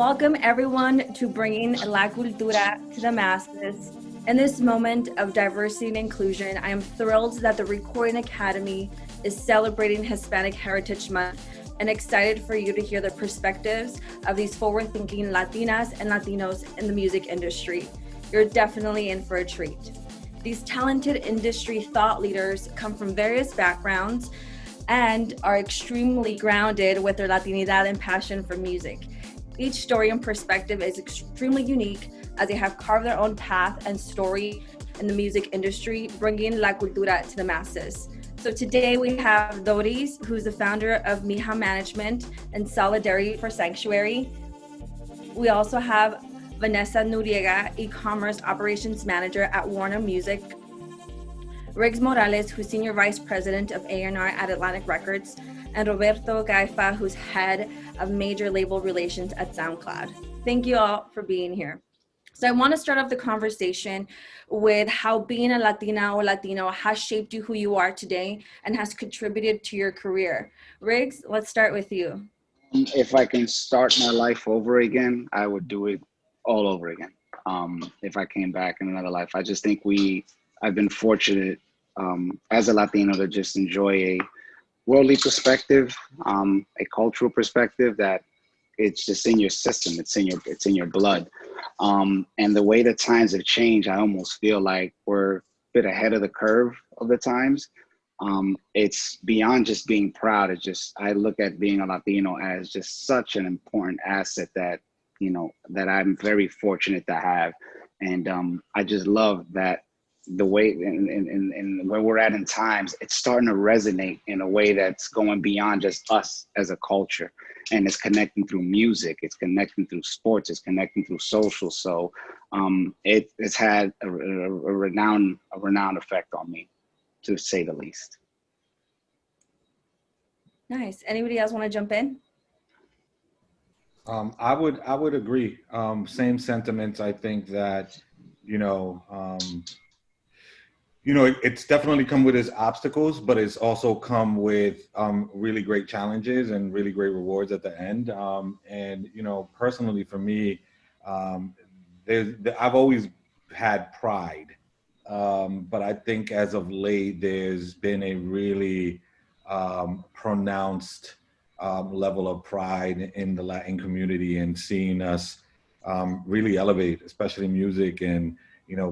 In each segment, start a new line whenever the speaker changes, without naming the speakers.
Welcome everyone to bringing La Cultura to the masses. In this moment of diversity and inclusion, I am thrilled that the Recording Academy is celebrating Hispanic Heritage Month and excited for you to hear the perspectives of these forward-thinking Latinas and Latinos in the music industry. You're definitely in for a treat. These talented industry thought leaders come from various backgrounds and are extremely grounded with their Latinidad and passion for music. Each story and perspective is extremely unique as they have carved their own path and story in the music industry, bringing La Cultura to the masses. So today we have Doris, who's the founder of Mija Management and Solidarity for Sanctuary. We also have Vanessa Noriega, e-commerce operations manager at Warner Music. Riggs Morales, who's senior vice president of A&R at Atlantic Records, and Roberto Gaifa, who's head of major label relations at SoundCloud. Thank you all for being here. So I want to start off the conversation with how being a Latina or Latino has shaped you who you are today and has contributed to your career. Riggs, let's start with you.
If I can start my life over again, I would do it all over again. If I came back in another life, I just think I've been fortunate as a Latino to just enjoy a worldly perspective, a cultural perspective that it's just in your system, it's in your blood. And the way the times have changed, I almost feel like we're a bit ahead of the curve of the times. It's beyond just being proud. I look at being a Latino as just such an important asset that I'm very fortunate to have. And I just love that the way and where we're at in times, it's starting to resonate in a way that's going beyond just us as a culture. And it's connecting through music, it's connecting through sports, it's connecting through social. So it's had a renowned effect on me, to say the least.
Nice. Anybody else want to jump in?
I would agree. Same sentiments. I think that, it's definitely come with its obstacles, but it's also come with really great challenges and really great rewards at the end. And personally for me, I've always had pride, but I think as of late, there's been a really pronounced level of pride in the Latin community and seeing us really elevate, especially music, and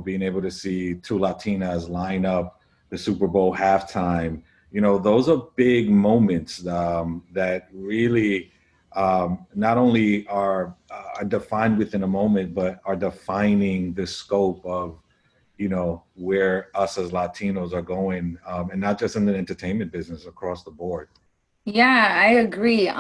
being able to see two Latinas line up the Super Bowl halftime. Those are big moments that really not only are defined within a moment, but are defining the scope of where us as Latinos are going, and not just in the entertainment business, across the board.
Yeah, I agree.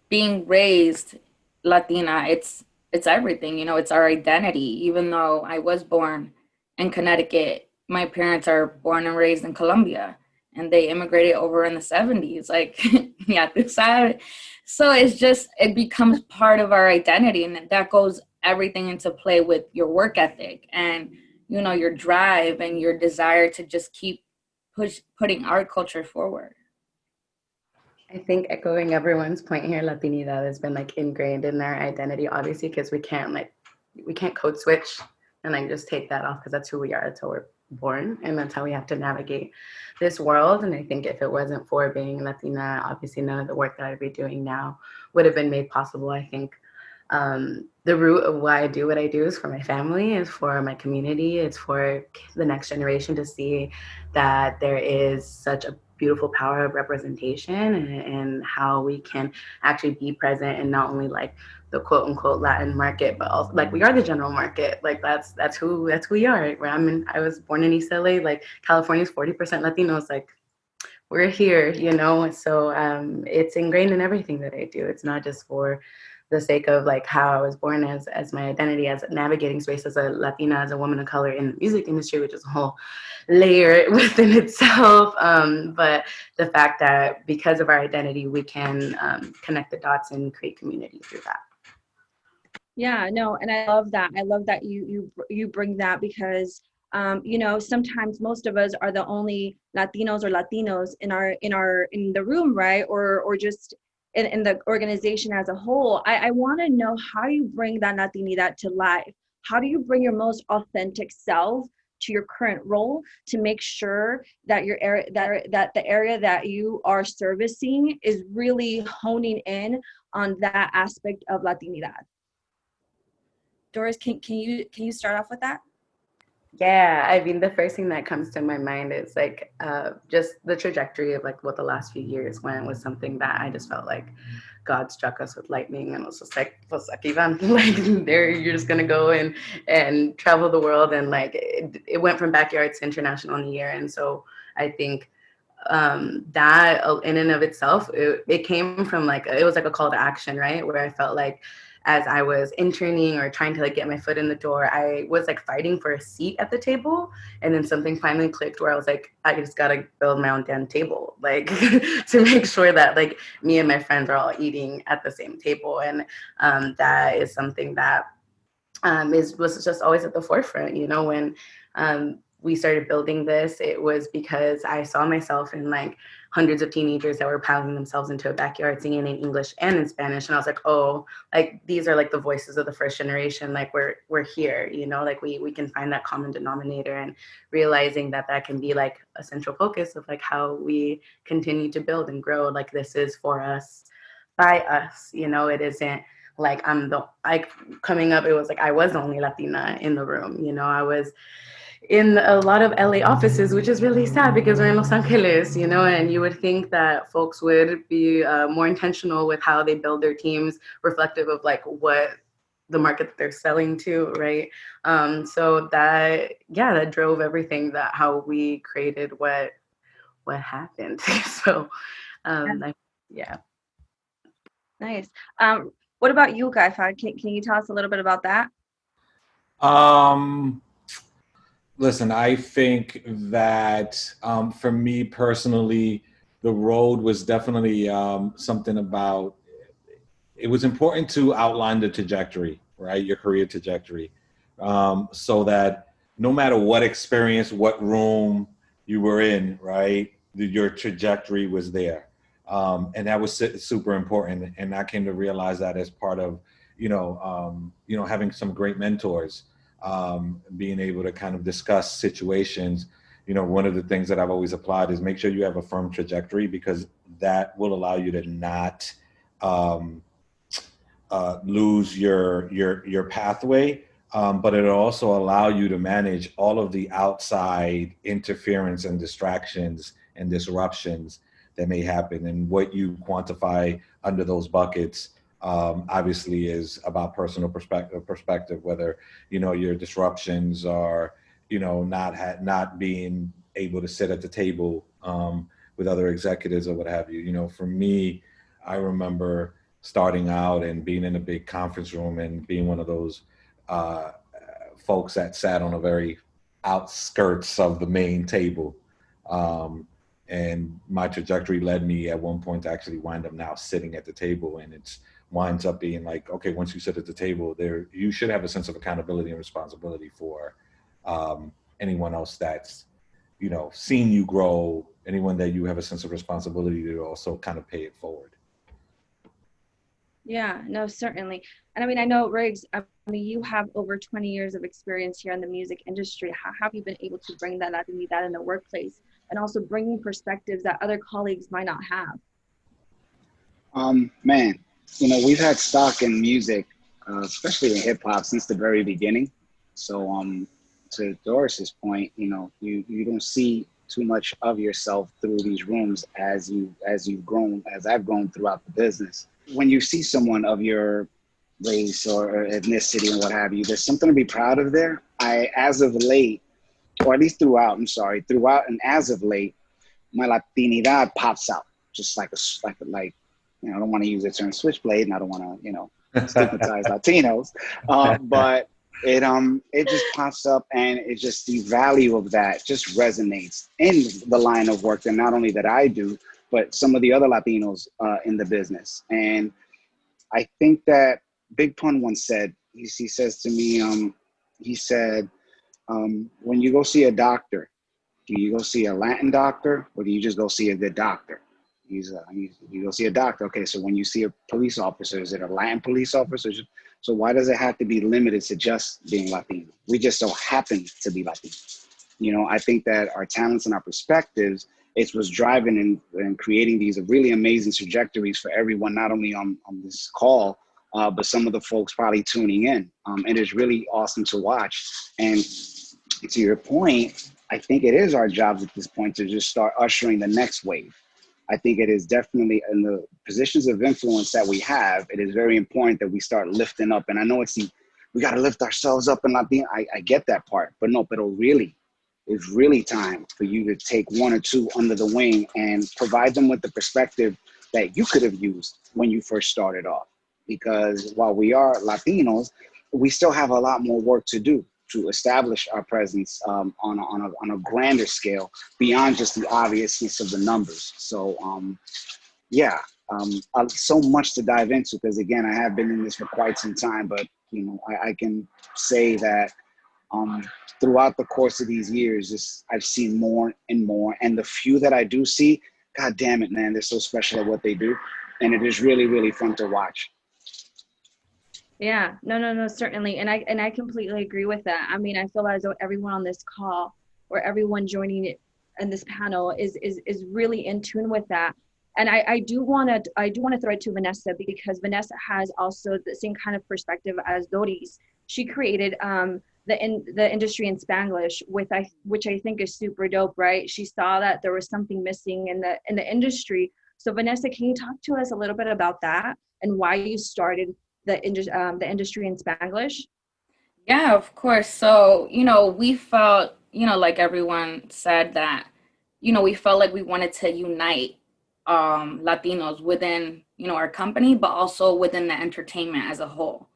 Being raised Latina, it's everything, it's our identity. Even though I was born in Connecticut, my parents are born and raised in Colombia, and they immigrated over in the 70s. Like, yeah, so it becomes part of our identity, and that goes everything into play with your work ethic and, your drive and your desire to just keep putting our culture forward.
I think echoing everyone's point here, Latinidad has been ingrained in their identity, obviously, because we can't code switch and just take that off, because that's who we are. That's how we're born, and that's how we have to navigate this world. And I think if it wasn't for being Latina, obviously none of the work that I'd be doing now would have been made possible. I think the root of why I do what I do is for my family, is for my community, it's for the next generation to see that there is such a beautiful power of representation, and how we can actually be present in not only the quote unquote Latin market, but also we are the general market. That's who we are. I was born in East LA. California's 40% Latinos. We're here, So it's ingrained in everything that I do. It's not just for the sake of how I was born as my identity, as navigating space as a Latina, as a woman of color in the music industry, which is a whole layer within itself. But the fact that because of our identity, we can connect the dots and create community through that.
Yeah, no, and I love that. I love that you bring that, because sometimes most of us are the only Latinos or Latinos in the room, right? Or just in the organization as a whole, I want to know how you bring that Latinidad to life. How do you bring your most authentic self to your current role to make sure that your area, that the area that you are servicing is really honing in on that aspect of Latinidad? Doris, can you start off with that?
Yeah, I mean, the first thing that comes to my mind is like just the trajectory of like what the last few years went was something that I just felt like God struck us with lightning and was just like, pues aquí van, like there you're just gonna go and travel the world, and like it went from backyard to international in a year. And so I think that in and of itself, it came from like, it was like a call to action, right? Where I felt like as I was interning or trying to like get my foot in the door, I was like fighting for a seat at the table. And then something finally clicked where I was like, I just gotta build my own damn table, like to make sure that like me and my friends are all eating at the same table. And that is something that was just always at the forefront, you know. When we started building this, it was because I saw myself in like hundreds of teenagers that were piling themselves into a backyard singing in English and in Spanish. And I was like, oh, like these are like the voices of the first generation. Like we're here, you know, like we can find that common denominator, and realizing that that can be like a central focus of like how we continue to build and grow. Like this is for us, by us, you know. It isn't like coming up, it was like I was the only Latina in the room, you know. I was in a lot of LA offices, which is really sad because we're in Los Angeles, you know, and you would think that folks would be more intentional with how they build their teams, reflective of like what the market that they're selling to, right? So that drove everything, that how we created what happened. So yeah.
Nice. What about you, Guy? Can you tell us a little bit about that?
Listen, I think that for me personally, the road was definitely something about, it was important to outline the trajectory, right? Your career trajectory, so that no matter what experience, what room you were in, right, your trajectory was there. And that was super important. And I came to realize that as part of, having some great mentors, being able to kind of discuss situations. You know, one of the things that I've always applied is make sure you have a firm trajectory, because that will allow you to not lose your pathway, but it'll also allow you to manage all of the outside interference and distractions and disruptions that may happen. And what you quantify under those buckets obviously is about personal perspective, whether, your disruptions are, not being able to sit at the table with other executives or what have you. For me, I remember starting out and being in a big conference room and being one of those folks that sat on a very outskirts of the main table. And my trajectory led me at one point to actually wind up now sitting at the table. And it winds up being like, okay, once you sit at the table there, you should have a sense of accountability and responsibility for anyone else that's, seen you grow, anyone that you have a sense of responsibility to also kind of pay it forward.
Yeah, no, certainly. And I mean, I know, Riggs, you have over 20 years of experience here in the music industry. How have you been able to bring that in the workplace, and also bringing perspectives that other colleagues might not have?
Man, we've had stock in music, especially in hip hop, since the very beginning. So to Doris's point, you don't see too much of yourself through these rooms as I've grown throughout the business. When you see someone of your race or ethnicity and what have you, there's something to be proud of there. As of late, or at least throughout and as of late, my Latinidad pops out, just like I don't want to use the term switchblade, and I don't want to, stigmatize Latinos, but it just pops up, and it just, the value of that just resonates in the line of work, and not only that I do, but some of the other Latinos in the business. And I think that Big Pun once said, he says to me, he said, when you go see a doctor, do you go see a Latin doctor, or do you just go see a good doctor? You go see a doctor. Okay, so when you see a police officer, is it a Latin police officer? So why does it have to be limited to just being Latino? We just so happen to be Latino. You know, I think that our talents and our perspectives, it's what's driving and creating these really amazing trajectories for everyone, not only on this call, but some of the folks probably tuning in. And it's really awesome to watch. And to your point, I think it is our jobs at this point to just start ushering the next wave. I think it is definitely in the positions of influence that we have, it is very important that we start lifting up. And I know we got to lift ourselves up and not being, I get that part, but it's really time for you to take one or two under the wing and provide them with the perspective that you could have used when you first started off. Because while we are Latinos, we still have a lot more work to do to establish our presence on a grander scale beyond just the obviousness of the numbers. So so much to dive into, because again, I have been in this for quite some time, but you know, I can say that throughout the course of these years, I've seen more and more, and the few that I do see, God damn it, man, they're so special at what they do, and it is really, really fun to watch.
Yeah, no, certainly. And I completely agree with that. I mean, I feel as though everyone on this call or everyone joining it in this panel is really in tune with that. And I do want to throw it to Vanessa, because Vanessa has also the same kind of perspective as Doris. She created the industry in Spanglish, which I think is super dope, right? She saw that there was something missing in the industry. So Vanessa, can you talk to us a little bit about that and why you started the industry in Spanglish?
Yeah, of course. So, you know, we felt, you know, like everyone said, that, you know, we felt like we wanted to unite Latinos within, you know, our company, but also within the entertainment as a whole.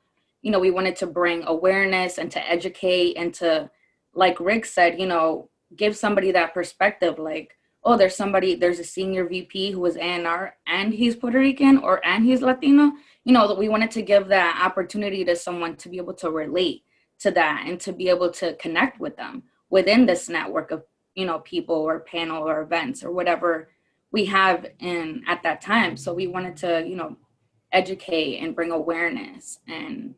You know, we wanted to bring awareness and to educate and to, like Rick said, you know, give somebody that perspective, like, oh, there's a senior VP who is A&R and he's Puerto Rican and he's Latino. You know, that we wanted to give that opportunity to someone to be able to relate to that and to be able to connect with them within this network of, you know, people or panel or events or whatever we have at that time. So we wanted to, you know, educate and bring awareness and,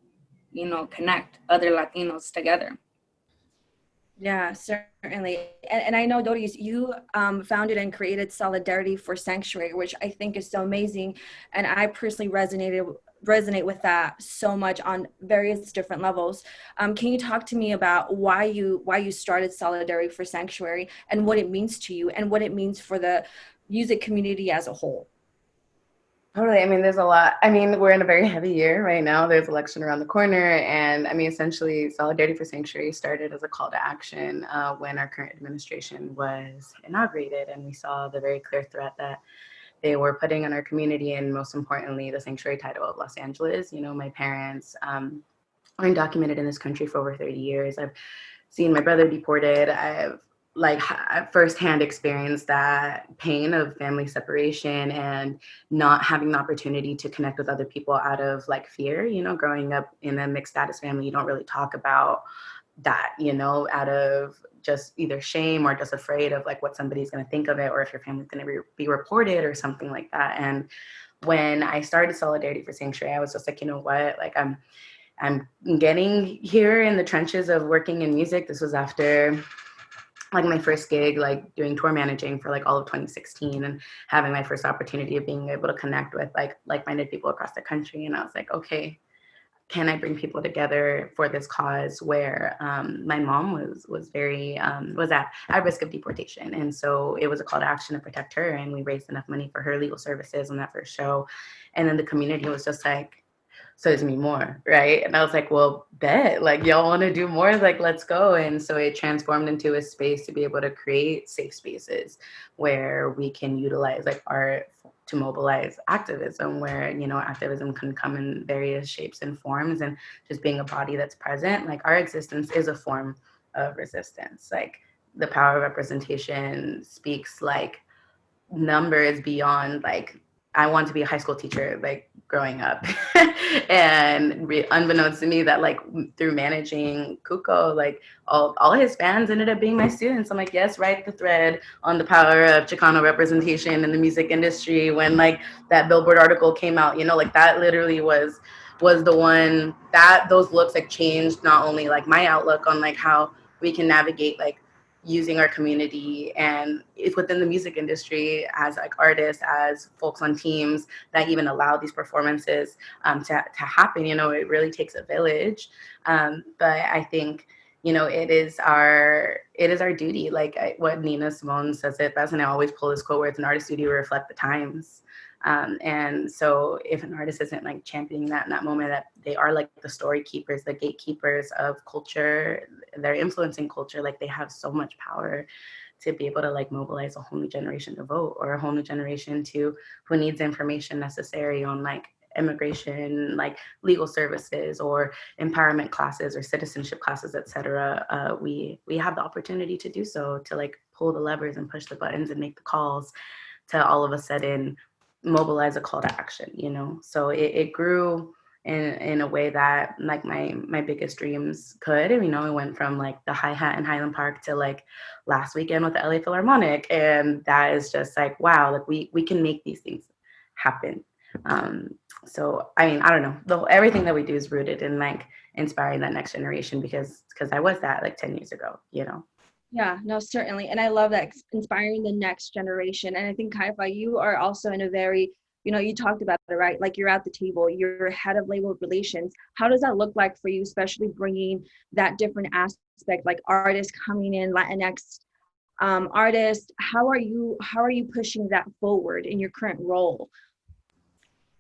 you know, connect other Latinos together.
Yeah, certainly. And I know, Doris, you founded and created Solidarity for Sanctuary, which I think is so amazing. And I personally resonate with that so much on various different levels. Can you talk to me about why you started Solidarity for Sanctuary and what it means to you and what it means for the music community as a whole?
Totally. I mean, there's a lot. I mean, we're in a very heavy year right now. There's election around the corner. And I mean, essentially, Solidarity for Sanctuary started as a call to action when our current administration was inaugurated. And we saw the very clear threat that they were putting on our community, and most importantly, the sanctuary title of Los Angeles. You know, my parents are undocumented in this country for over 30 years. I've seen my brother deported. I've firsthand experienced that pain of family separation and not having the opportunity to connect with other people out of like fear. You know, growing up in a mixed status family, you don't really talk about that, you know, out of just either shame or just afraid of like what somebody's going to think of it, or if your family's going to be reported or something like that. And when I started Solidarity for Sanctuary, I was just like, you know what, like I'm getting here in the trenches of working in music. This was after like my first gig, like doing tour managing for like all of 2016 and having my first opportunity of being able to connect with like-minded people across the country. And I was like, okay, can I bring people together for this cause where my mom was at risk of deportation. And so it was a call to action to protect her. And we raised enough money for her legal services on that first show. And then the community was just like, so there's me more, right? And I was like, well, bet, like y'all want to do more, like let's go. And so it transformed into a space to be able to create safe spaces where we can utilize like art to mobilize activism, where, you know, activism can come in various shapes and forms, and just being a body that's present. Like our existence is a form of resistance. Like the power of representation speaks like numbers beyond like, I want to be a high school teacher. Like growing up. And unbeknownst to me that like through managing Kuko, like all his fans ended up being my students. I'm like, yes, write the thread on the power of Chicano representation in the music industry. When like that Billboard article came out, you know, like that literally was the one that those looks like changed not only like my outlook on like how we can navigate like using our community and it's within the music industry as like artists, as folks on teams that even allow these performances to happen. You know, it really takes a village. But I think, you know, it is our duty. Like what Nina Simone says it best, and I always pull this quote where it's an artist's duty to reflect the times. And so if an artist isn't like championing that in that moment, that they are like the story keepers, the gatekeepers of culture, they're influencing culture, like they have so much power to be able to like mobilize a whole new generation to vote, or a whole new generation to who needs information necessary on like immigration, like legal services or empowerment classes or citizenship classes, etc. We have the opportunity to do so, to like pull the levers and push the buttons and make the calls to all of a sudden mobilize a call to action, you know? So it grew in a way that like my biggest dreams could. And, you know, it went from like the hi-hat in Highland Park to like last weekend with the LA Philharmonic. And that is just like, wow, like we can make these things happen. So, I mean, I don't know, everything that we do is rooted in like inspiring that next generation, because I was that like 10 years ago, you know?
Yeah, no, certainly. And I love that, inspiring the next generation. And I think, Kaifa, you are also in a very, you know, you talked about it, right? Like you're at the table, you're head of label relations. How does that look like for you, especially bringing that different aspect, like artists coming in, Latinx artists? How are you pushing that forward in your current role?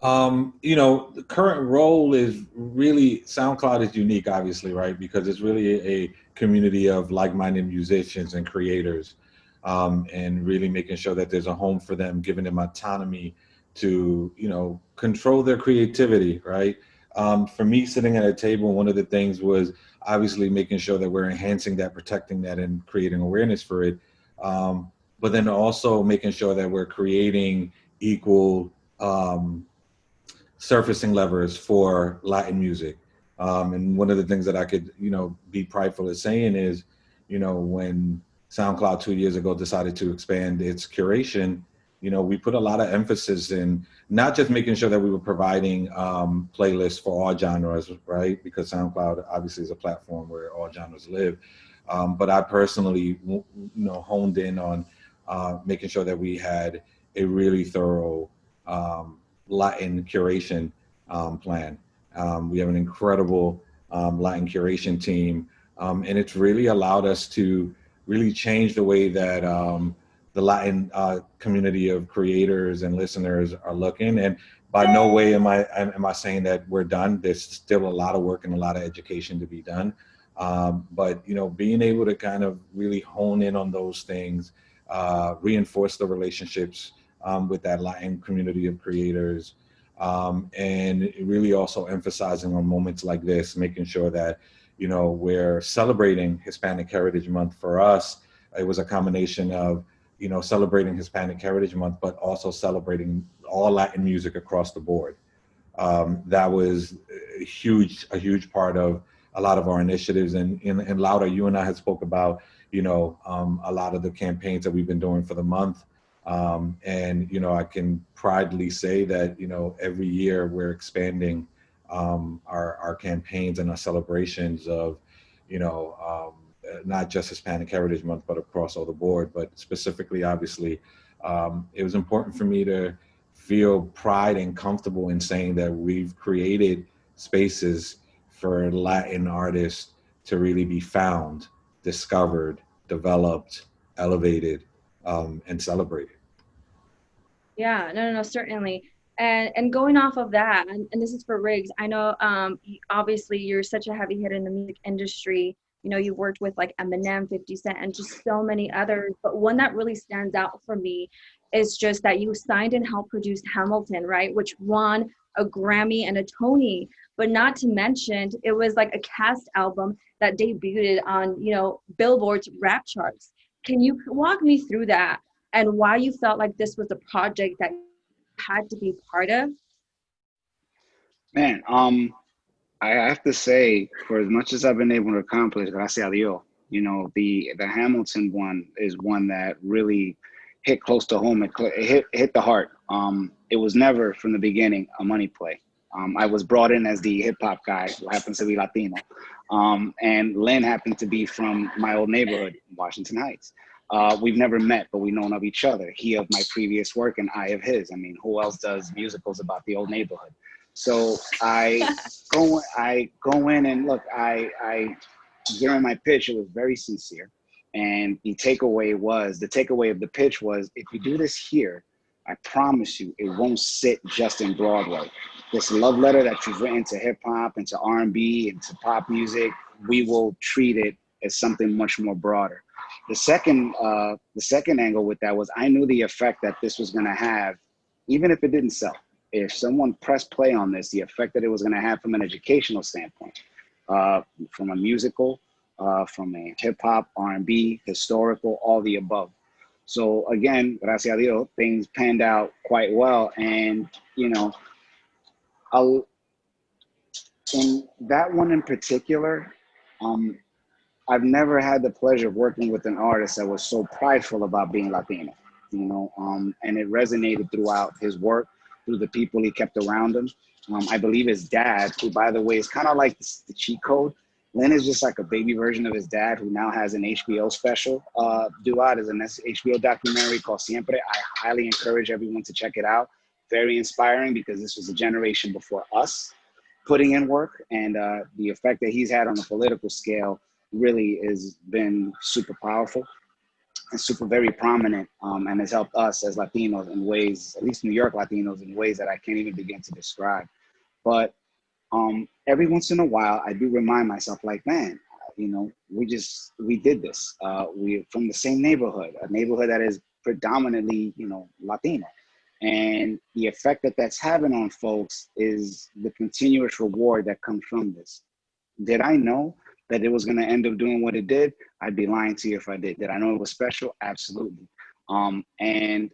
You know, the current role is really, SoundCloud is unique, obviously, right? Because it's really a community of like-minded musicians and creators, and really making sure that there's a home for them, giving them autonomy to, you know, control their creativity, right? For me, sitting at a table, one of the things was obviously making sure that we're enhancing that, protecting that, and creating awareness for it. But then also making sure that we're creating equal surfacing levers for Latin music. And one of the things that I could, you know, be prideful of saying is, you know, when SoundCloud 2 years ago decided to expand its curation, you know, we put a lot of emphasis in not just making sure that we were providing playlists for all genres, right? Because SoundCloud obviously is a platform where all genres live. But I personally, you know, honed in on making sure that we had a really thorough Latin curation plan. We have an incredible Latin curation team, and it's really allowed us to really change the way that the Latin community of creators and listeners are looking. And by no way am I saying that we're done. There's still a lot of work and a lot of education to be done. But you know, being able to kind of really hone in on those things, reinforce the relationships with that Latin community of creators, and really also emphasizing on moments like this, making sure that, you know, we're celebrating Hispanic Heritage Month. For us, it was a combination of, you know, celebrating Hispanic Heritage Month, but also celebrating all Latin music across the board. That was a huge part of a lot of our initiatives. And Laura, you and I had spoke about, you know, a lot of the campaigns that we've been doing for the month. And, you know, I can proudly say that, you know, every year we're expanding our campaigns and our celebrations of, you know, not just Hispanic Heritage Month, but across all the board. But specifically, obviously, it was important for me to feel pride and comfortable in saying that we've created spaces for Latin artists to really be found, discovered, developed, elevated, and celebrated.
Yeah, no, certainly. And going off of that, and this is for Riggs, I know obviously you're such a heavy hitter in the music industry. You know, you worked with like Eminem, 50 Cent, and just so many others. But one that really stands out for me is just that you signed and helped produce Hamilton, right? Which won a Grammy and a Tony. But not to mention, it was like a cast album that debuted on, you know, Billboard's rap charts. Can you walk me through that and why you felt like this was a project that you had to be part of?
Man, I have to say, for as much as I've been able to accomplish, gracias a Dios, you know, the Hamilton one is one that really hit close to home. It hit the heart. It was never from the beginning a money play. I was brought in as the hip hop guy who happens to be Latino, and Lynn happened to be from my old neighborhood, Washington Heights. We've never met, but we've known of each other. He of my previous work, and I of his. I mean, who else does musicals about the old neighborhood? So I go in and look. I during my pitch, it was very sincere, and the takeaway of the pitch was, if you do this here, I promise you, it won't sit just in Broadway. This love letter that you've written to hip hop and to R&B and to pop music, we will treat it as something much more broader. The second angle with that was, I knew the effect that this was going to have, even if it didn't sell. If someone pressed play on this, the effect that it was going to have from an educational standpoint, from a musical, from a hip hop, R&B, historical, all the above. So again, gracias a Dios, things panned out quite well. And, you know, I'll, in that one in particular, um, I've never had the pleasure of working with an artist that was so prideful about being Latino, and it resonated throughout his work, through the people he kept around him. I believe his dad, who, by the way, is kind of like the cheat code. Lynn is just like a baby version of his dad, who now has an HBO special due out as an HBO documentary called Siempre. I highly encourage everyone to check it out. Very inspiring, because this was a generation before us putting in work, and the effect that he's had on a political scale really has been super powerful and super very prominent, and has helped us as Latinos in ways, at least New York Latinos, in ways that I can't even begin to describe. But every once in a while, I do remind myself, like, man, we did this. We're from the same neighborhood, a neighborhood that is predominantly, Latino. And the effect that that's having on folks is the continuous reward that comes from this. Did I know that it was going to end up doing what it did? I'd be lying to you if I did. Did I know it was special? Absolutely. And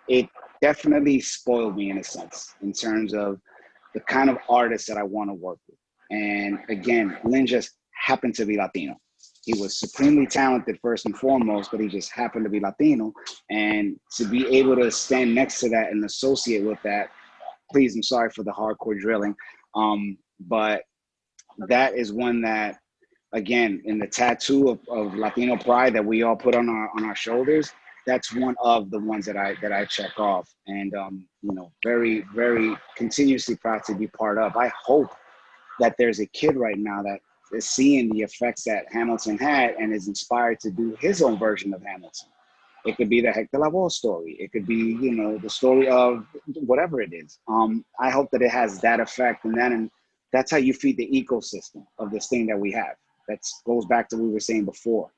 it definitely spoiled me in a sense, in terms of the kind of artists that I want to work with. And again, Lynn just happened to be Latino. He was supremely talented first and foremost, but he just happened to be Latino. And to be able to stand next to that and associate with that, please, I'm sorry for the hardcore drilling, but that is one that, again, in the tattoo of Latino pride that we all put on our shoulders, that's one of the ones that I check off. And very, very continuously proud to be part of. I hope that there's a kid right now that is seeing the effects that Hamilton had and is inspired to do his own version of Hamilton. It could be the Hector Lavoe story. It could be, the story of whatever it is. I hope that it has that effect, and that's how you feed the ecosystem of this thing that we have. That goes back to what we were saying before,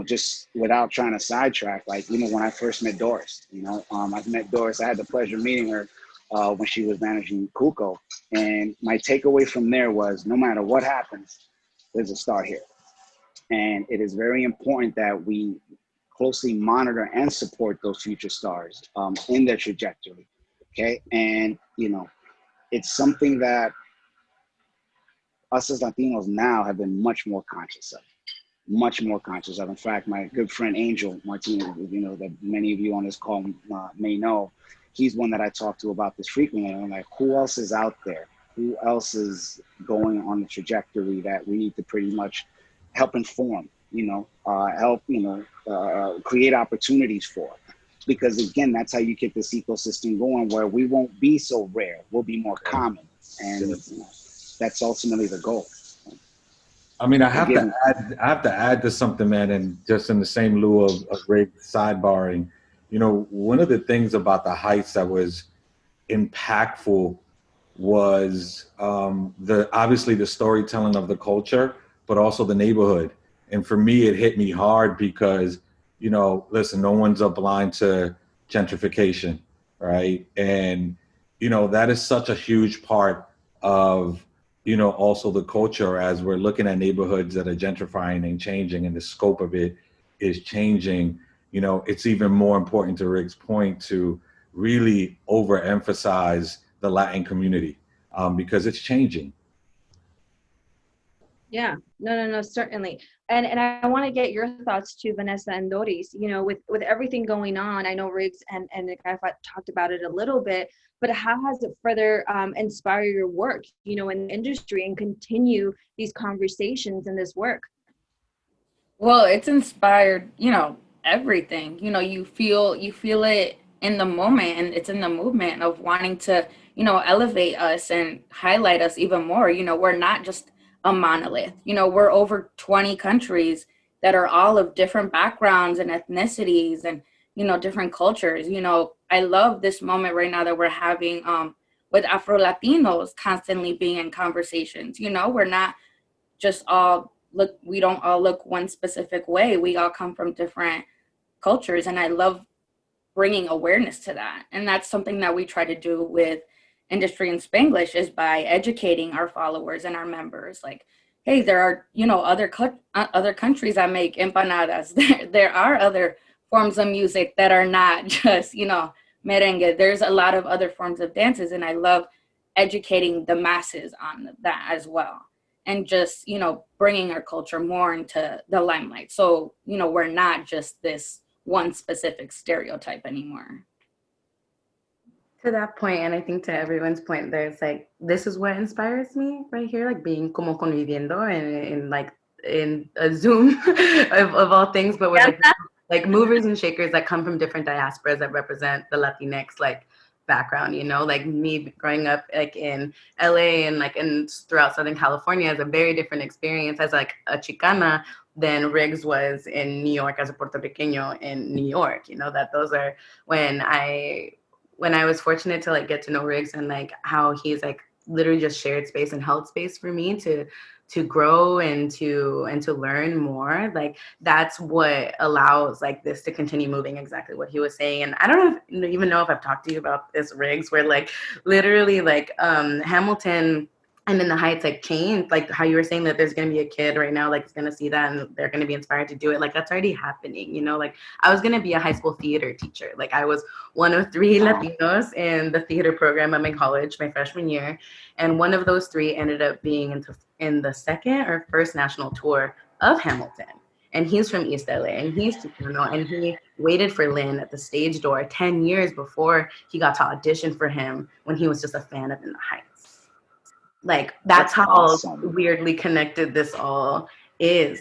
just without trying to sidetrack. Like, when I first met Doris, I've met Doris. I had the pleasure of meeting her when she was managing Cuco. And my takeaway from there was, no matter what happens, there's a star here. And it is very important that we closely monitor and support those future stars in their trajectory. Okay. And, it's something that us as Latinos now have been much more conscious of. In fact, my good friend Angel Martinez, that many of you on this call may know, he's one that I talk to about this frequently. I'm like, who else is out there? Who else is going on the trajectory that we need to pretty much help inform, create opportunities for? Because again, that's how you get this ecosystem going, where we won't be so rare. We'll be more common. And that's ultimately the goal.
I mean, I have to add to something, man, and just in the same lieu of great sidebarring, one of the things about the Heights that was impactful was obviously the storytelling of the culture, but also the neighborhood. And for me, it hit me hard because, listen, no one's blind to gentrification, right? And, that is such a huge part of, also the culture, as we're looking at neighborhoods that are gentrifying and changing, and the scope of it is changing. It's even more important, to Rick's point, to really overemphasize the Latin community. because it's changing.
Yeah, no, certainly. And I want to get your thoughts too, Vanessa and Doris, with everything going on. I know Riggs and I've talked about it a little bit, but how has it further inspired your work, in the industry, and continue these conversations and this work?
Well, it's inspired, everything. You feel it in the moment, and it's in the movement of wanting to, elevate us and highlight us even more. We're not just a monolith. We're over 20 countries that are all of different backgrounds and ethnicities and, different cultures. I love this moment right now that we're having with Afro Latinos constantly being in conversations. We're not just we don't all look one specific way. We all come from different cultures, and I love bringing awareness to that. And that's something that we try to do with Industry in Spanglish, is by educating our followers and our members. Like, hey, there are, other countries that make empanadas. There are other forms of music that are not just, merengue. There's a lot of other forms of dances, and I love educating the masses on that as well. And just, bringing our culture more into the limelight. So, we're not just this one specific stereotype anymore.
To that point, and I think to everyone's point, there's like, this is what inspires me right here, like being como conviviendo in a Zoom of all things, but with like movers and shakers that come from different diasporas that represent the Latinx background, like me growing up like in LA and throughout Southern California is a very different experience as like a Chicana than Riggs was in New York as a Puerto Riqueño in New York. That those are when I was fortunate to get to know Riggs and how he's literally just shared space and held space for me to grow and to learn more. That's what allows this to continue moving, exactly what he was saying. And I don't even know if I've talked to you about this, Riggs, where literally Hamilton and in the Heights changed, how you were saying that there's going to be a kid right now is going to see that and they're going to be inspired to do it. That's already happening. I was going to be a high school theater teacher. I was one of 3 Latinos in the theater program at my college my freshman year, and one of those 3 ended up being in the second or first national tour of Hamilton. And he's from East LA, and he's Chicano, and he waited for Lin at the stage door 10 years before he got to audition for him when he was just a fan of In the Heights. That's how awesome. Weirdly connected this all is.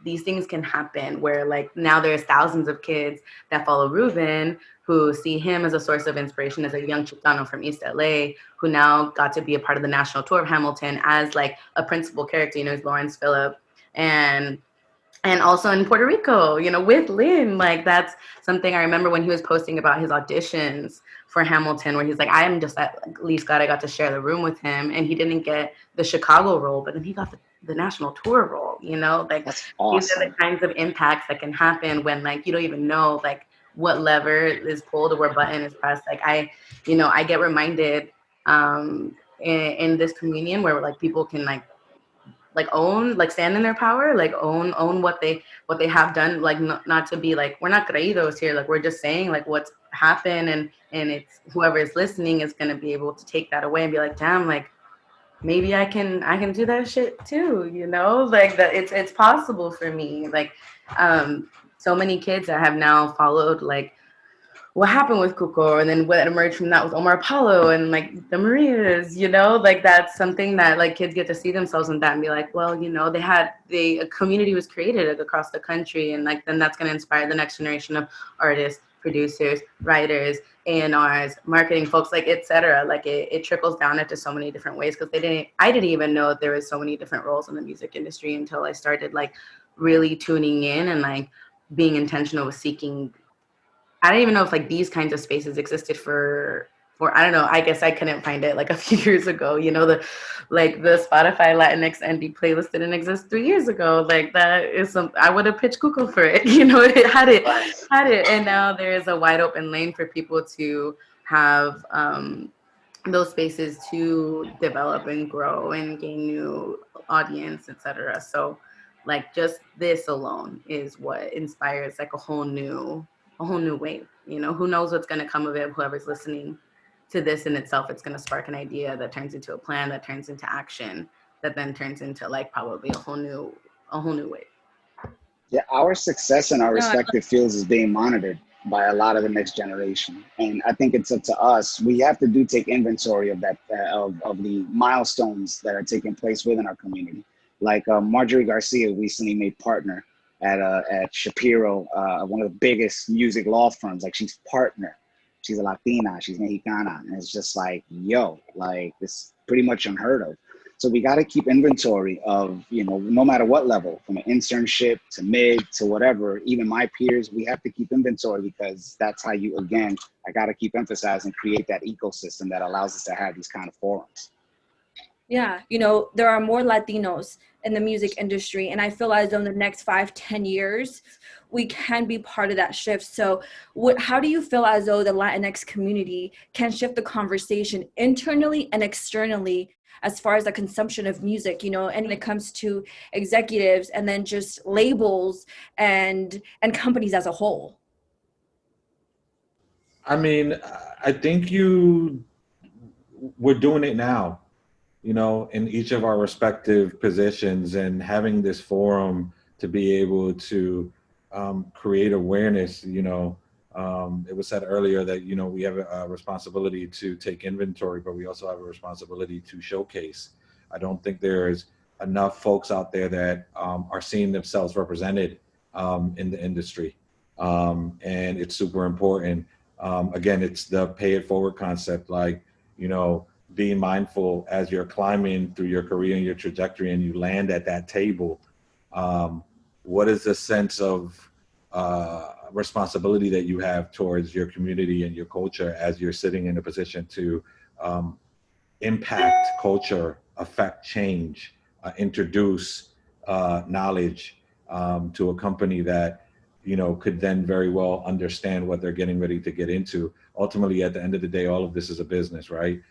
These things can happen where now there's thousands of kids that follow Ruben who see him as a source of inspiration as a young Chicano from East LA, who now got to be a part of the national tour of Hamilton as a principal character, is Lawrence Phillip. And also in Puerto Rico, with Lin, that's something I remember when he was posting about his auditions for Hamilton, where he's I'm just at least glad I got to share the room with him. And he didn't get the Chicago role, but then he got the national tour role,
That's awesome.
These are the kinds of impacts that can happen when you don't even know what lever is pulled or what button is pressed. I get reminded in this communion where people can own, stand in their power, own what they have done, not to be we're not creídos here, we're just saying what's happened, and it's whoever is listening is going to be able to take that away and be damn, maybe I can do that shit too, that it's possible for me. So many kids that have now followed what happened with Cuco, and then what emerged from that with Omar Apollo and the Marias, that's something that kids get to see themselves in that and be well, a community was created across the country, and then that's going to inspire the next generation of artists, producers, writers, A&Rs, marketing folks, etc. It trickles down into so many different ways, because I didn't even know that there was so many different roles in the music industry until I started really tuning in and being intentional with seeking. I don't even know if these kinds of spaces existed for I don't know, I guess I couldn't find it a few years ago, the Spotify Latinx indie playlist didn't exist 3 years ago. That is I would have pitched Google for it, it had it. And now there is a wide open lane for people to have those spaces to develop and grow and gain new audience, etc. So just this alone is what inspires a whole new wave. Who knows what's going to come of it, whoever's listening. to this in itself, it's going to spark an idea that turns into a plan, that turns into action, that then turns into like probably a whole new way.
Yeah, our success in our
No,
respective fields is being monitored by a lot of the next generation, and I think it's up to us. We have to take inventory of that of the milestones that are taking place within our community. Like Marjorie Garcia recently made partner at Shapiro, one of the biggest music law firms. Like she's partner, she's a Latina, she's Mexicana, and it's just like, yo, like this pretty much unheard of. So we got to keep inventory of, no matter what level, from an internship to mid to whatever, even my peers, we have to keep inventory, because that's how you, again, I got to keep emphasizing, create that ecosystem that allows us to have these kind of forums.
yeah, there are more Latinos in the music industry, and I feel as though in the next 5-10 years, we can be part of that shift. So how do you feel as though the Latinx community can shift the conversation internally and externally as far as the consumption of music, and when it comes to executives and then just labels and companies as a whole?
I mean, I think we're doing it now, in each of our respective positions, and having this forum to be able to create awareness. It was said earlier that, we have a responsibility to take inventory, but we also have a responsibility to showcase. I don't think there's enough folks out there that are seeing themselves represented in the industry. And it's super important. Again, it's the pay it forward concept, like, being mindful as you're climbing through your career and your trajectory and you land at that table. What is the sense of responsibility that you have towards your community and your culture as you're sitting in a position to impact culture, affect change, introduce knowledge to a company that, could then very well understand what they're getting ready to get into. Ultimately, at the end of the day, all of this is a business, right?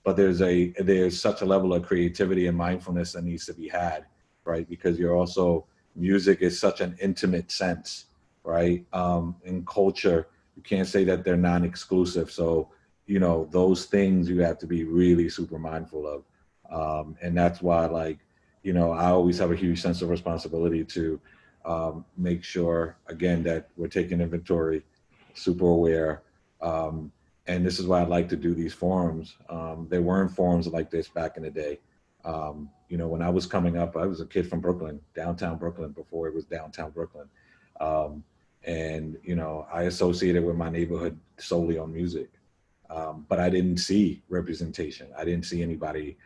But there's such a level of creativity and mindfulness that needs to be had, right? Because music is such an intimate sense, right? In culture, you can't say that they're non-exclusive. So, those things you have to be really super mindful of. And that's why, I always have a huge sense of responsibility to make sure, again, that we're taking inventory, super aware. And this is why I like to do these forums. There weren't forums like this back in the day. When I was coming up, I was a kid from Brooklyn, downtown Brooklyn, before it was downtown Brooklyn. And I associated with my neighborhood solely on music. But I didn't see representation. I didn't see anybody,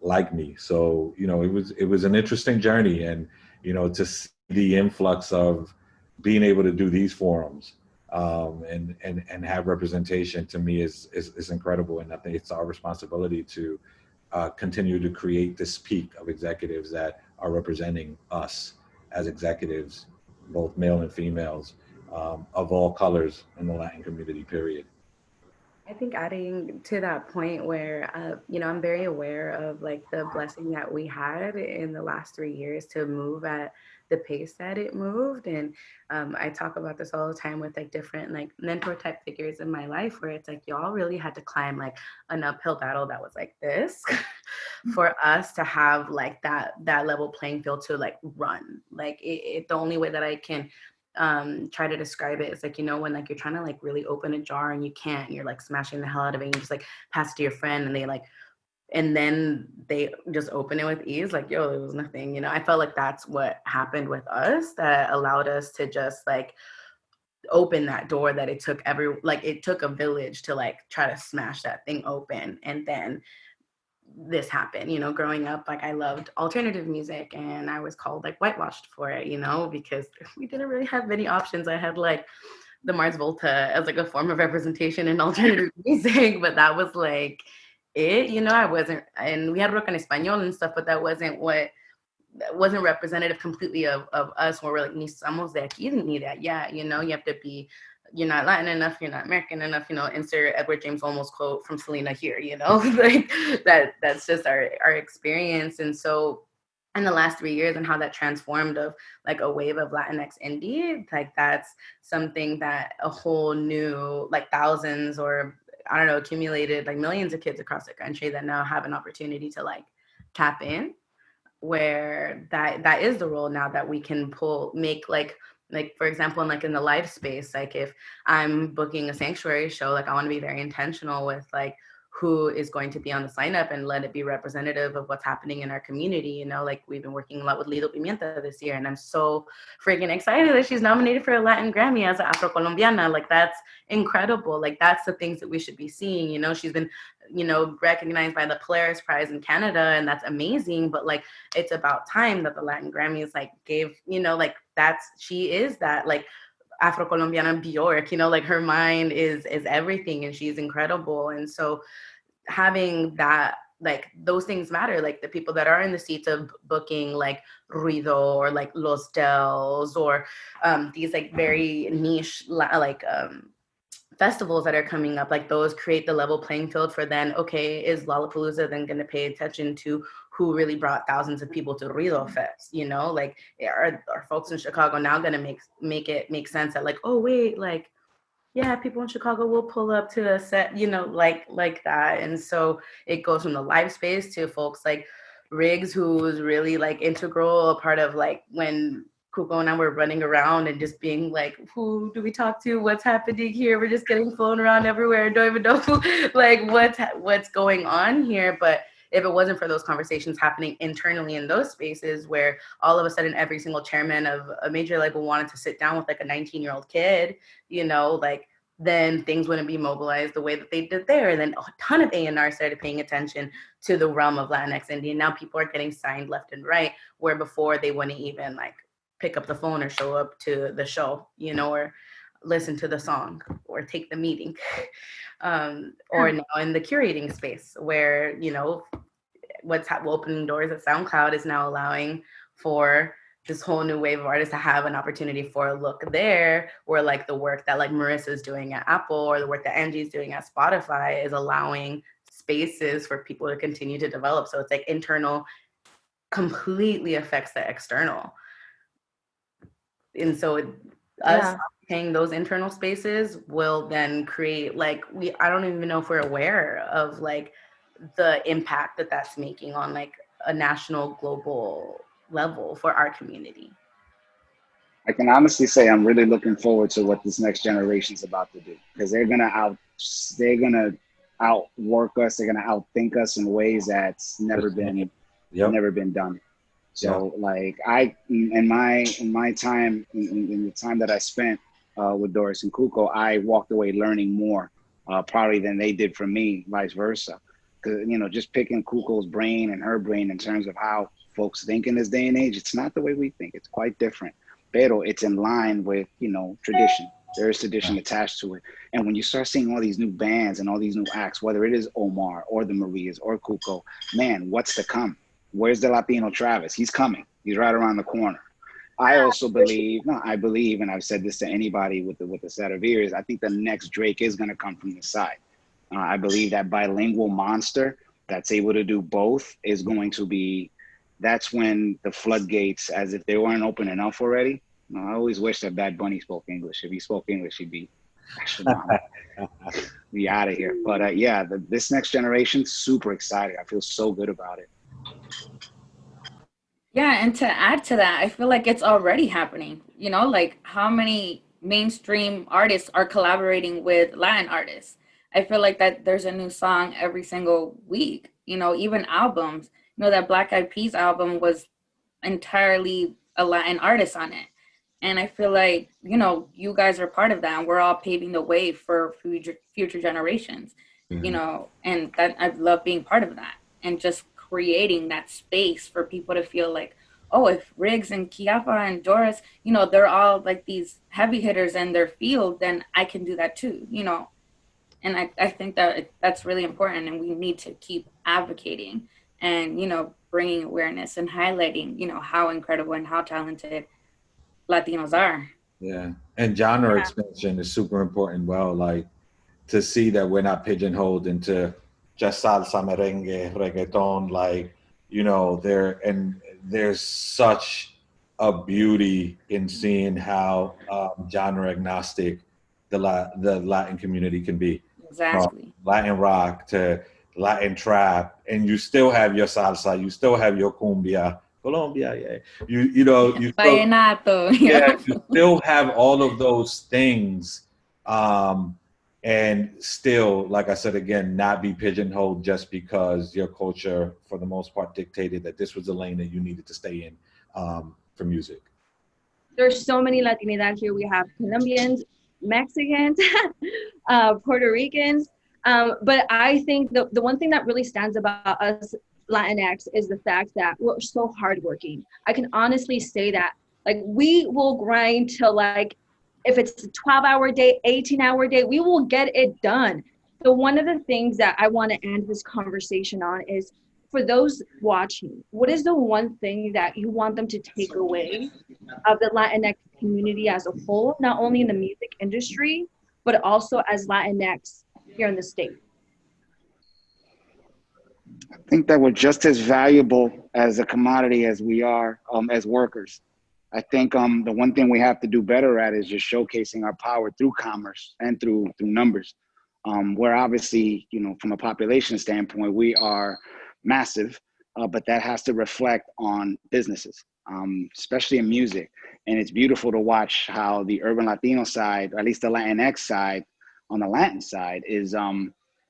like me. So, it was an interesting journey. And, to see the influx of being able to do these forums and have representation, to me is incredible. And I think it's our responsibility to continue to create this peak of executives that are representing us as executives, both male and females, of all colors in the Latin community, period.
I think adding to that point where, I'm very aware of like the blessing that we had in the last 3 years to move at the pace that it moved. And I talk about this all the time with like different like mentor type figures in my life, where it's like, y'all really had to climb like an uphill battle that was like this for us to have like that level playing field to like run. Like the only way that I can try to describe it is like, when like you're trying to like really open a jar and you can't, you're like smashing the hell out of it and you just like pass it to your friend and then they just open it with ease, like, yo, it was nothing. I felt like that's what happened with us that allowed us to just like open that door that it took it took a village to like try to smash that thing open. And then this happened. Growing up, like I loved alternative music and I was called like whitewashed for it, because we didn't really have many options. I had like the Mars Volta as like a form of representation in alternative music, but that was like it, I wasn't, and we had rock en español and stuff, but that wasn't representative completely of us, where we're like, ni somos de aquí ni de allá, you have to be, you're not Latin enough, you're not American enough, insert Edward James Olmos quote from Selena here, like that's just our experience. And so in the last 3 years and how that transformed of like a wave of Latinx indie, like that's something that a whole new, like thousands or I don't know, accumulated like millions of kids across the country that now have an opportunity to like tap in, where that is the role now that we can make like for example, in the live space, like if I'm booking a sanctuary show, like I want to be very intentional with like who is going to be on the sign up and let it be representative of what's happening in our community. You know, like we've been working a lot with Lido Pimienta this year, and I'm so freaking excited that she's nominated for a Latin Grammy as an Afro-Colombiana. Like that's incredible. Like that's the things that we should be seeing. You know, she's been, you know, recognized by the Polaris Prize in Canada, and that's amazing. But like, it's about time that the Latin Grammys like gave, you know, like she is that like Afro-Colombiana Bjork, you know, like her mind is everything, and she's incredible. And so having that, like those things matter, like the people that are in the seats of booking like Ruido or like Los Dels or these like very niche festivals that are coming up, like those create the level playing field for then, okay, is Lollapalooza then going to pay attention to who really brought thousands of people to Ruido Fest? You know, like are folks in Chicago now going to make it make sense that like, oh wait, like, yeah, people in Chicago will pull up to a set, you know, like that. And so it goes from the live space to folks like Riggs, who's really like integral, a part of like when Kuko and I were running around and just being like, who do we talk to? What's happening here? We're just getting flown around everywhere. Don't even know like what's going on here. But if it wasn't for those conversations happening internally in those spaces where all of a sudden every single chairman of a major label wanted to sit down with like a 19-year-old kid, you know, like then things wouldn't be mobilized the way that they did there. And then a ton of A&R started paying attention to the realm of Latinx indie. And now people are getting signed left and right, where before they wouldn't even like pick up the phone or show up to the show, you know, or listen to the song or take the meeting. Or now in the curating space where, you know, what's opening doors at SoundCloud is now allowing for this whole new wave of artists to have an opportunity for a look there, where like the work that like Marissa's doing at Apple or the work that Angie's doing at Spotify is allowing spaces for people to continue to develop. So it's like internal completely affects the external. And so us paying those internal spaces will then create like, I don't even know if we're aware of like the impact that that's making on like a national global level for our community.
I can honestly say I'm really looking forward to what this next generation is about to do, because they're gonna outwork us. They're gonna outthink us in ways that's never been done. So like in my time, in the time that I spent with Doris and Kuko, I walked away learning more probably than they did from me, vice versa. Because, you know, just picking Kuko's brain and her brain in terms of how folks think in this day and age, it's not the way we think. It's quite different. Pero it's in line with, you know, tradition. There is tradition attached to it. And when you start seeing all these new bands and all these new acts, whether it is Omar or the Marias or Kuko, man, what's to come? Where's the Latino Travis? He's coming. He's right around the corner. I also believe, and I've said this to anybody with a set of ears, I think the next Drake is going to come from this side. I believe that bilingual monster that's able to do both is going to be, that's when the floodgates, as if they weren't open enough already. I always wish that Bad Bunny spoke English. If he spoke English, he'd be out of here. But this next generation, super excited. I feel so good about it.
Yeah, and to add to that, I feel like it's already happening. You know, like how many mainstream artists are collaborating with Latin artists? I feel like that there's a new song every single week, you know, even albums. You know, that Black Eyed Peas album was entirely a Latin artist on it. And I feel like, you know, you guys are part of that, and we're all paving the way for future generations, you know, and that I love being part of that and just creating that space for people to feel like, oh, if Riggs and Kiafa and Doris, you know, they're all like these heavy hitters in their field, then I can do that too, you know. And I think that that's really important, and we need to keep advocating and, you know, bringing awareness and highlighting, you know, how incredible and how talented Latinos are.
Yeah, and genre expansion is super important. Well, like to see that we're not pigeonholed into just salsa, merengue, reggaeton, like, you know, there's such a beauty in seeing how genre agnostic the Latin community can be.
exactly.
Latin rock to Latin trap, and you still have your salsa, you still have your cumbia, Colombia, yeah. You know, you still,
Vallenato.
yeah,
Yeah.
you still have all of those things, and still, like I said again, not be pigeonholed just because your culture, for the most part, dictated that this was the lane that you needed to stay in for music.
There's so many Latinidad here. We have Colombians, Mexicans, Puerto Ricans. But I think the one thing that really stands about us Latinx is the fact that we're so hardworking. I can honestly say that. Like, we will grind till, like, if it's a 12-hour day, 18-hour day, we will get it done. So one of the things that I want to end this conversation on is, for those watching, what is the one thing that you want them to take away of the Latinx community as a whole, not only in the music industry, but also as Latinx here in the States?
I think that we're just as valuable as a commodity as we are as workers. I think the one thing we have to do better at is just showcasing our power through commerce and through numbers. We're obviously, you know, from a population standpoint, we are massive, but that has to reflect on businesses, especially in music. And it's beautiful to watch how the urban Latino side, or at least the Latinx side, on the Latin side, is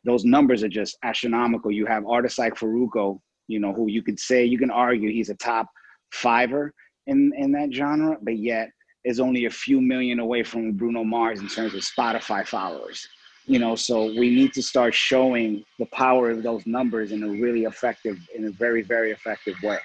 those numbers are just astronomical. You have artists like Farruko, you know, who you could say, you can argue he's a top fiver in that genre, but yet is only a few million away from Bruno Mars in terms of Spotify followers. You know, so we need to start showing the power of those numbers in a really effective, in a very, very effective way.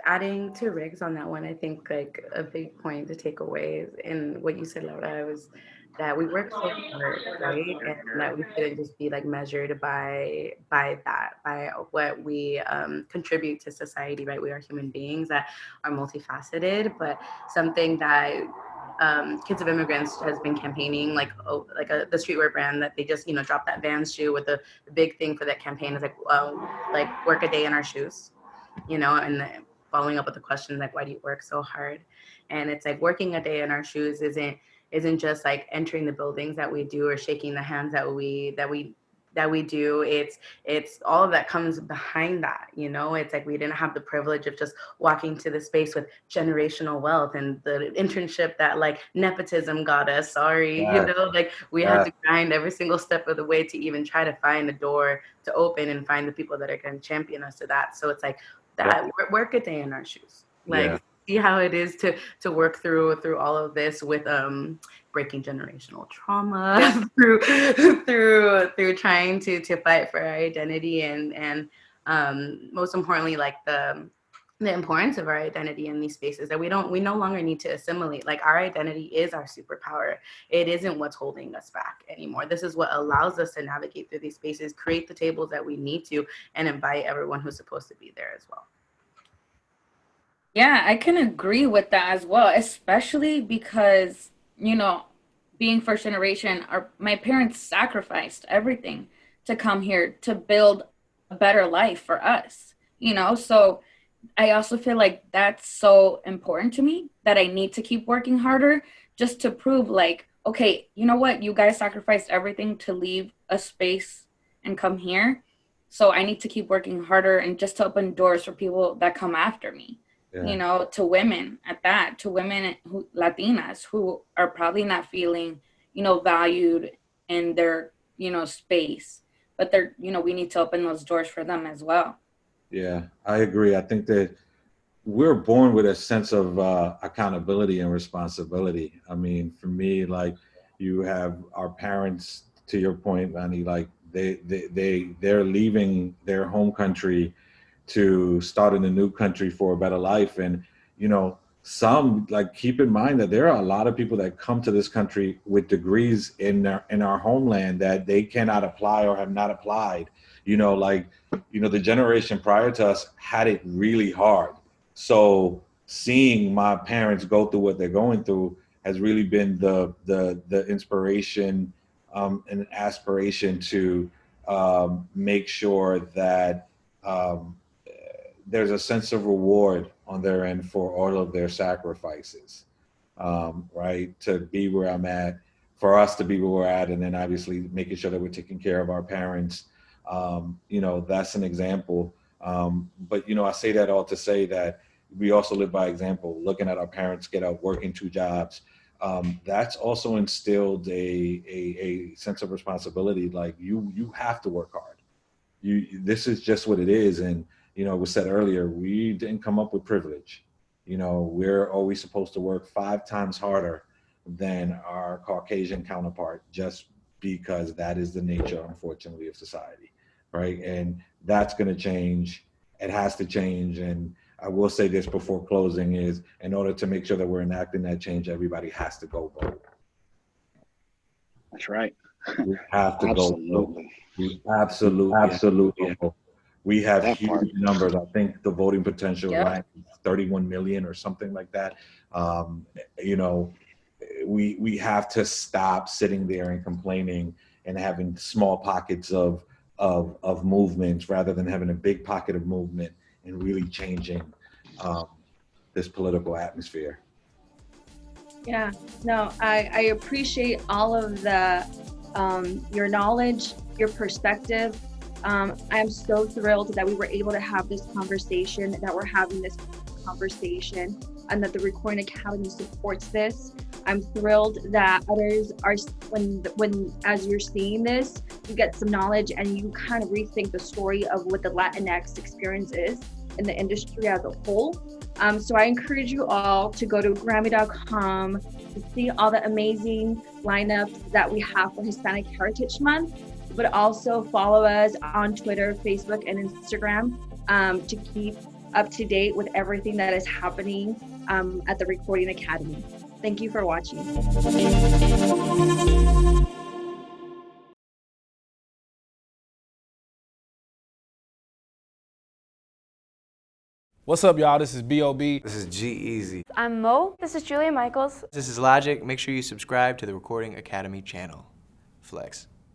Adding to Riggs on that one, I think like a big point to take away is in what you said, Laura, was that we work so hard, right? And that we shouldn't just be like measured by what we contribute to society, right? We are human beings that are multifaceted, but something that Kids of Immigrants has been campaigning, like the streetwear brand that they just dropped that Vans shoe with the big thing for that campaign is like work a day in our shoes, and following up with the question like, why do you work so hard? And it's like working a day in our shoes isn't just like entering the buildings that we do or shaking the hands that we do. It's all of that comes behind that. It's like we didn't have the privilege of just walking to the space with generational wealth and the internship that like nepotism got us. Sorry, like we had to grind every single step of the way to even try to find a door to open and find the people that are going to champion us to that. So it's like that work a day in our shoes. Like see how it is to work through all of this with breaking generational trauma through trying to fight for our identity and most importantly like the importance of our identity in these spaces that we no longer need to assimilate. Like our identity is our superpower. It isn't what's holding us back anymore. This is what allows us to navigate through these spaces, create the tables that we need to, and invite everyone who's supposed to be there as well.
Yeah, I can agree with that as well, especially because, being first generation, my parents sacrificed everything to come here to build a better life for us, so I also feel like that's so important to me that I need to keep working harder just to prove like, okay, you know what? You guys sacrificed everything to leave a space and come here. So I need to keep working harder and just to open doors for people that come after me, to women at that, to women who Latinas who are probably not feeling, valued in their, space, but they're, we need to open those doors for them as well.
Yeah, I agree. I think that we're born with a sense of accountability and responsibility. I mean, for me, like you have our parents, to your point, Vanny, like they're leaving their home country to start in a new country for a better life. And, some like keep in mind that there are a lot of people that come to this country with degrees in our homeland that they cannot apply or have not applied. The generation prior to us had it really hard. So seeing my parents go through what they're going through has really been the inspiration and aspiration to make sure that there's a sense of reward on their end for all of their sacrifices, right? To be where I'm at for us to be where we're at, and then obviously making sure that we're taking care of our parents, you know, that's an example. But, you know, I say that all to say that we also live by example, looking at our parents get out working 2 jobs. That's also instilled a sense of responsibility. Like you have to work hard. This is just what it is. And, you know, it was said earlier, we didn't come up with privilege. You know, we're always supposed to work 5 times harder than our Caucasian counterpart, just because that is the nature, unfortunately, of society, right? And that's going to change. It has to change. And I will say this before closing is, in order to make sure that we're enacting that change, everybody has to go vote.
That's right.
We have to
Absolutely.
go vote. We absolutely. We have
That
huge
part.
numbers. I think the voting potential
Yep.
right 31 million or something like that. You know, we have to stop sitting there and complaining and having small pockets of movements rather than having a big pocket of movement and really changing this political atmosphere.
Yeah, no, I appreciate all of the your knowledge, your perspective. I'm so thrilled that we were able to have this conversation, that we're having this conversation, and that the Recording Academy supports this. I'm thrilled that others are, when as you're seeing this, you get some knowledge and you kind of rethink the story of what the Latinx experience is in the industry as a whole. So I encourage you all to go to Grammy.com to see all the amazing lineups that we have for Hispanic Heritage Month, but also follow us on Twitter, Facebook, and Instagram to keep up to date with everything that is happening at the Recording Academy. Thank you for watching.
What's up, y'all? This is B.O.B.
This is G-Eazy.
I'm Mo. This is Julia Michaels.
This is Logic. Make sure you subscribe to the Recording Academy channel. Flex.